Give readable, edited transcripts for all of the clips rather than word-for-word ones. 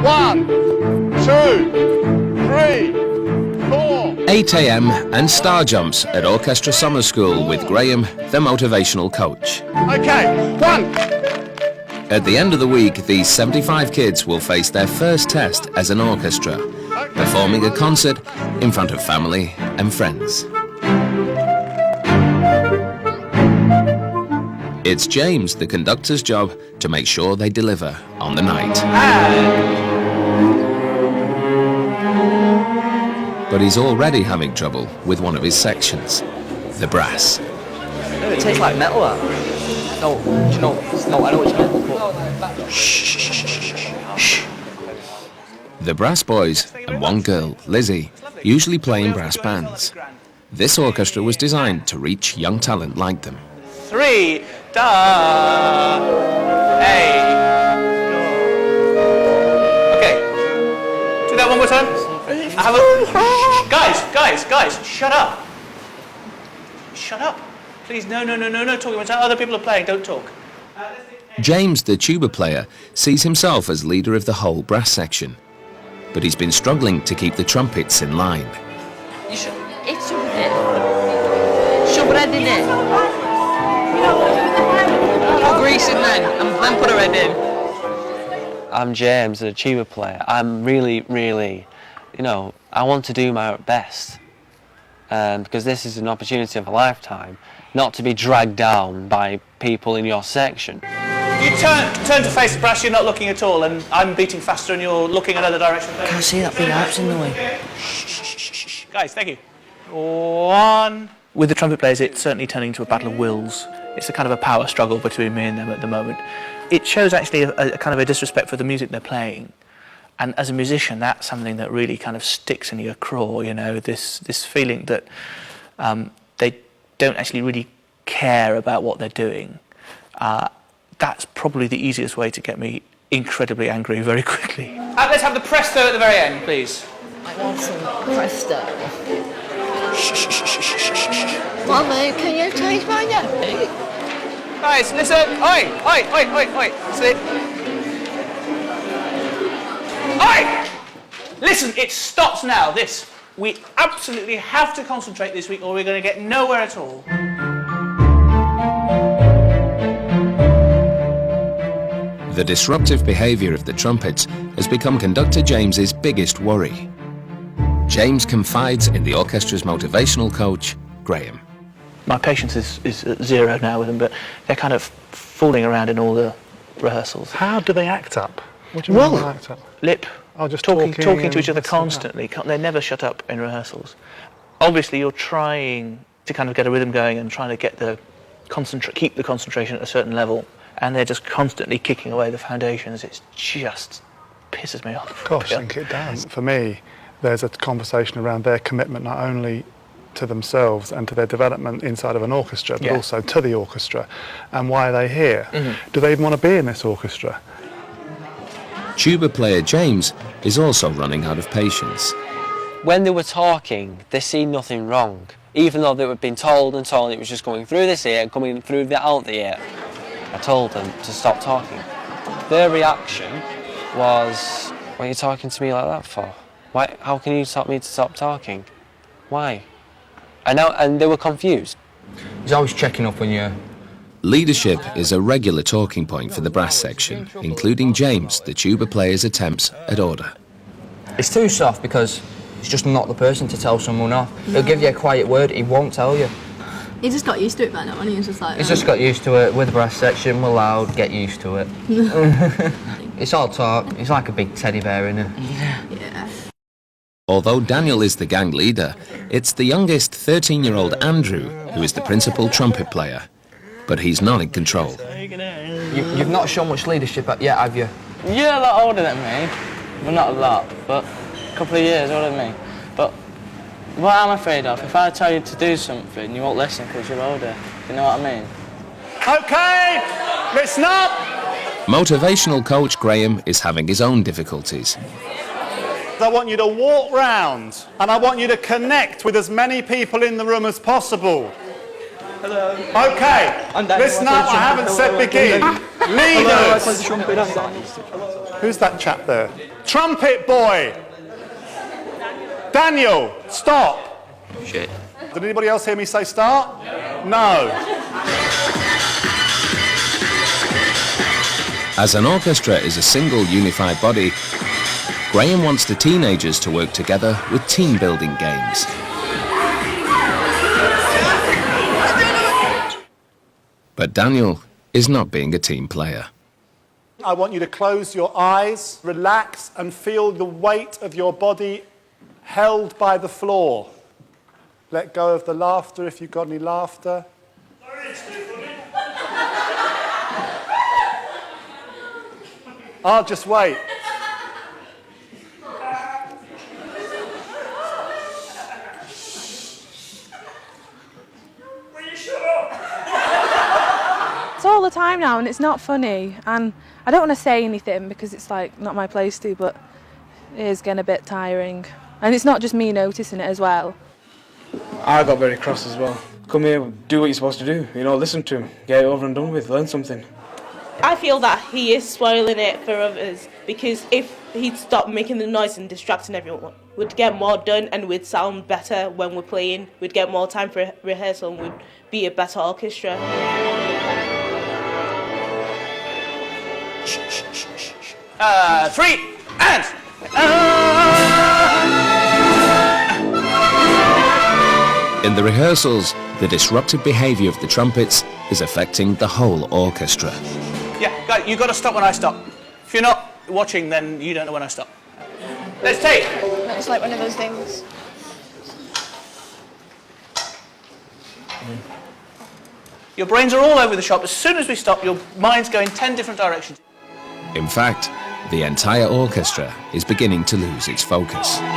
1, 2, 3, 4. 8 a.m. and star jumps at Orchestra Summer School with Graham, the motivational coach. Okay, 1. At the end of the week, these 75 kids will face their first test as an orchestra, performing a concert in front of family and friends. It's James, the conductor's job, to make sure they deliver on the night. But he's already having trouble with one of his sections, the brass. No, it tastes like metal, that. No, do you know, no, I know it's metal, but... Shh. The brass boys and one girl, Lizzie, usually play in brass bands. This orchestra was designed to reach young talent like them. 3, da, A. Okay, do that one more time. Guys, shut up. Shut up. Please, no talking. Other people are playing, don't talk. James, the tuba player, sees himself as leader of the whole brass section, but he's been struggling to keep the trumpets in line. You should eat some bread. Some bread in it. Put grease in then put a bread in. I'm James, the tuba player. I'm really, I want to do my best. Because this is an opportunity of a lifetime, not to be dragged down by people in your section. You turn to face the brass, you're not looking at all, and I'm beating faster and you're looking another direction. Can't see that big arch in the way. Shh. Guys, thank you. 1. With the trumpet players, it's certainly turning into a battle of wills. It's a kind of a power struggle between me and them at the moment. It shows actually a kind of a disrespect for the music they're playing. And as a musician, that's something that really kind of sticks in your craw, you know, this feeling that they don't actually really care about what they're doing. That's probably the easiest way to get me incredibly angry very quickly. Let's have the presto at the very end, please. I want some presto. Mummy, can you change my nappy? Guys, listen. Oi. Sit. Oi! Listen, it stops now, this. We absolutely have to concentrate this week or we're going to get nowhere at all. The disruptive behaviour of the trumpets has become conductor James's biggest worry. James confides in the orchestra's motivational coach, Graham. My patience is at 0 now with them, but they're kind of fooling around in all the rehearsals. How do they act up? What do you mean by act up? Lip. Oh, just talking to each other stuff constantly. They never shut up in rehearsals. Obviously, you're trying to kind of get a rhythm going and trying to get keep the concentration at a certain level, and they're just constantly kicking away the foundations. It just pisses me off. Gosh, I think it does. For me, there's a conversation around their commitment not only to themselves and to their development inside of an orchestra, but also to the orchestra, and why are they here? Do they even want to be in this orchestra? Tuba player James is also running out of patience. When they were talking, they see nothing wrong. Even though they were being told it was just going through this ear and coming through the out the ear. I told them to stop talking. Their reaction was, what are you talking to me like that for? Why? How can you tell me to stop talking? Why? And they were confused. He's always checking up on you. Leadership is a regular talking point for the brass section, including James, the tuba player's attempts at order. It's too soft because he's just not the person to tell someone off. He'll give you a quiet word, he won't tell you. He just got used to it by now, and he was just like... He's just got used to it. With the brass section, we're loud, get used to it. It's all talk. He's like a big teddy bear, isn't he? Yeah. Although Daniel is the gang leader, it's the youngest 13-year-old Andrew who is the principal trumpet player. But he's not in control. You've not shown much leadership yet, have you? You're a lot older than me. Well, not a lot, but a couple of years older than me. But what I'm afraid of, if I tell you to do something, you won't listen because you're older. You know what I mean? Okay, listen up. Motivational coach Graham is having his own difficulties. I want you to walk round and I want you to connect with as many people in the room as possible. Hello. Okay, listen up, I haven't said begin. Leaders. Who's that chap there? Trumpet boy! Daniel, stop! Shit. Did anybody else hear me say start? No. As an orchestra is a single unified body, Graham wants the teenagers to work together with team-building games. But Daniel is not being a team player. I want you to close your eyes, relax, and feel the weight of your body held by the floor. Let go of the laughter if you've got any laughter. I'll just wait. It's all the time now and it's not funny, and I don't want to say anything because it's like not my place to, but it is getting a bit tiring. And it's not just me noticing it as well. I got very cross as well. Come here, do what you're supposed to do, you know, listen to him, get it over and done with, learn something. I feel that he is spoiling it for others, because if he'd stop making the noise and distracting everyone, we'd get more done and we'd sound better when we're playing, we'd get more time for rehearsal and we'd be a better orchestra. 3 and... In the rehearsals, the disruptive behaviour of the trumpets is affecting the whole orchestra. Yeah, guys, you've got to stop when I stop. If you're not watching, then you don't know when I stop. Let's take. It's like one of those things. Your brains are all over the shop. As soon as we stop, your mind's going 10 different directions. In fact, the entire orchestra is beginning to lose its focus. 1 and 2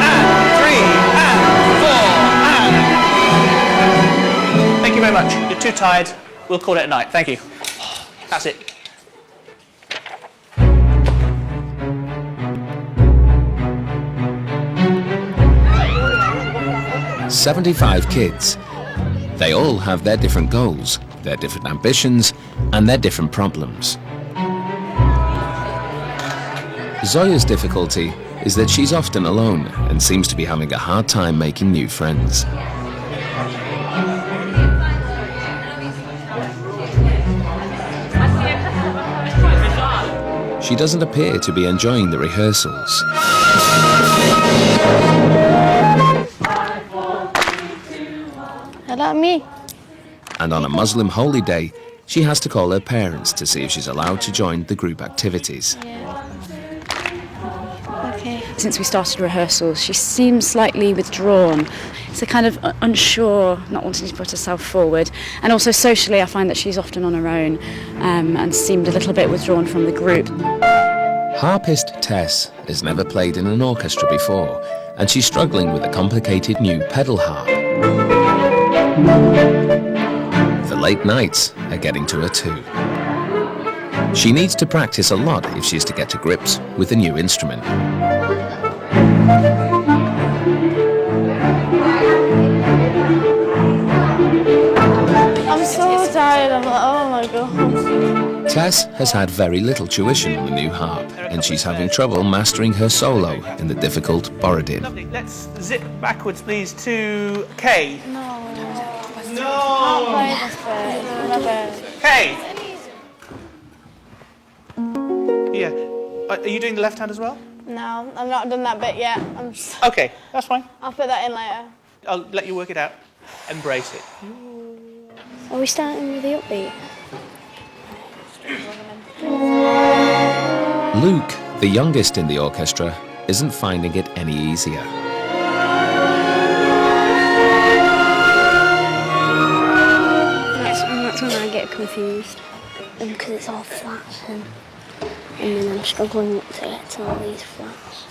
and 3 and 4 and... Thank you very much. You're too tired. We'll call it a night. Thank you. That's it. "75 kids. They all have their different goals, their different ambitions, and their different problems. Zoya's difficulty is that she's often alone and seems to be having a hard time making new friends. She doesn't appear to be enjoying the rehearsals. Hello, me. And on a Muslim holy day, she has to call her parents to see if she's allowed to join the group activities. Okay. Since we started rehearsals, she seems slightly withdrawn. It's a kind of unsure, not wanting to put herself forward. And also socially, I find that she's often on her own and seemed a little bit withdrawn from the group. Harpist Tess has never played in an orchestra before, and she's struggling with a complicated new pedal harp. The late nights are getting to her too. She needs to practice a lot if she's to get to grips with the new instrument. I'm so tired. I'm like, oh my god. Tess has had very little tuition on the new harp, and she's having trouble mastering her solo in the difficult Borodin. Lovely. Let's zip backwards, please, to K. No. K. Yeah. Are you doing the left hand as well? No, I've not done that bit yet. Okay, that's fine. I'll put that in later. I'll let you work it out. Embrace it. Are we starting with the upbeat? Luke, the youngest in the orchestra, isn't finding it any easier. That's when I get confused. Because it's all flats and then I'm struggling to get to all these flats.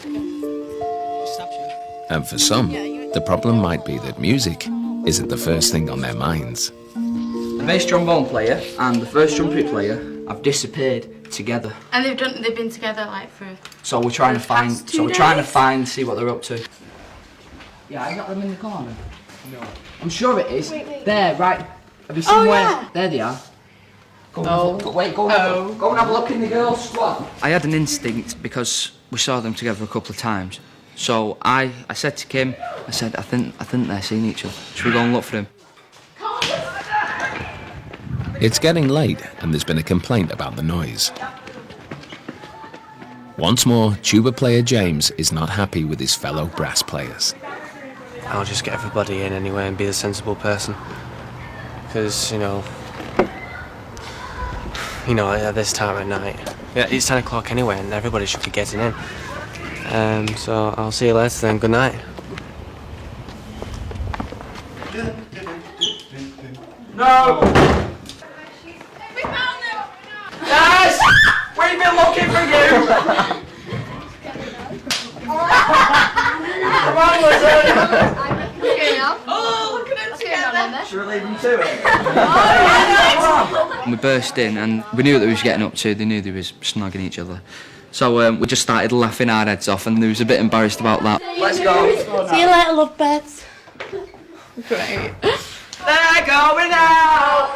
And for some, the problem might be that music isn't the first thing on their minds. The bass trombone player and the first trumpet player have disappeared together. And they've been together like for. So we're trying to find. So we're trying to find, see what they're up to. Yeah, I got them in the corner. No. I'm sure it is. Wait. There, right. Have you seen where? Yeah. There they are. Go and have a look in the girls' squad. I had an instinct because we saw them together a couple of times. So I said to Kim, I think they're seeing each other. Should we go and look for them? It's getting late and there's been a complaint about the noise. Once more, tuba player James is not happy with his fellow brass players. I'll just get everybody in anyway and be the sensible person. Because, you know, at this time of night, yeah, it's 10 o'clock anyway and everybody should be getting in. So I'll see you later then, good night. No! Guys! We've been looking for you! Come on, listen! Oh, look at it together. Should we leave them to it? We burst in and we knew what they was getting up to. They knew they was snogging each other. So we just started laughing our heads off and they was a bit embarrassed about that. Let's go. See you later, lovebirds. Great. They're going out!